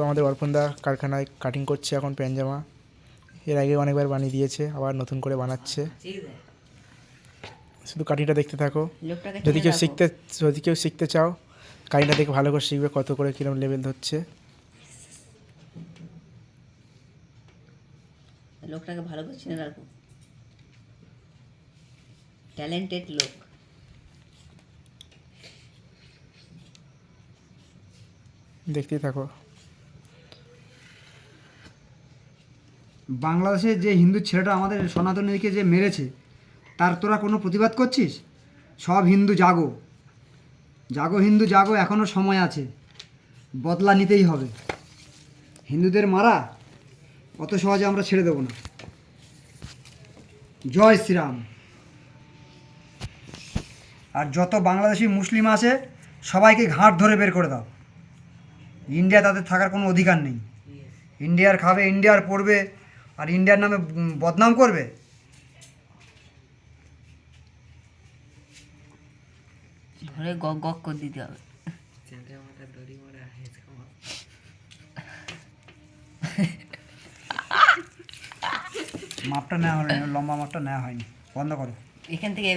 আমাদের অর্পণদা কারখানায় কাটিং করছে এখন প্যান্ট জামা। এর আগে অনেকবার বানিয়ে দিয়েছে, আবার নতুন করে বানাচ্ছে। শুধু কাটিংটা দেখতে থাকো। যদি কেউ শিখতে চাও, কাটিংটা দেখে ভালো করে শিখবে, কত করে কীরকম লেভেল ধরছে। লোকটাকে ভালো করে চিনে রাখো, ট্যালেন্টেড লোক। দেখতেই থাকো। বাংলাদেশের যে হিন্দু ছেলেটা আমাদের সনাতনীকে যে মেরেছে, তার তোরা কোনো প্রতিবাদ করছিস? সব হিন্দু জাগো, জাগো হিন্দু জাগো, এখনও সময় আছে, বদলা নিতেই হবে। হিন্দুদের মারা অত সহজে আমরা ছেড়ে দেবো না। জয় শ্রীরাম। আর যত বাংলাদেশি মুসলিম আছে সবাইকে ঘাট ধরে বের করে দাও। ইন্ডিয়া তাদের থাকার কোনো অধিকার নেই। ইন্ডিয়ার খাবে, ইন্ডিয়ার পড়বে, আর ইন্ডিয়ার নামে বদনাম করবে। ধরে গক গক করে দিতে হবে। মাপটা নেওয়া হয়নি, লম্বা মাপটা নেওয়া হয়নি, বন্ধ করো। এখান থেকে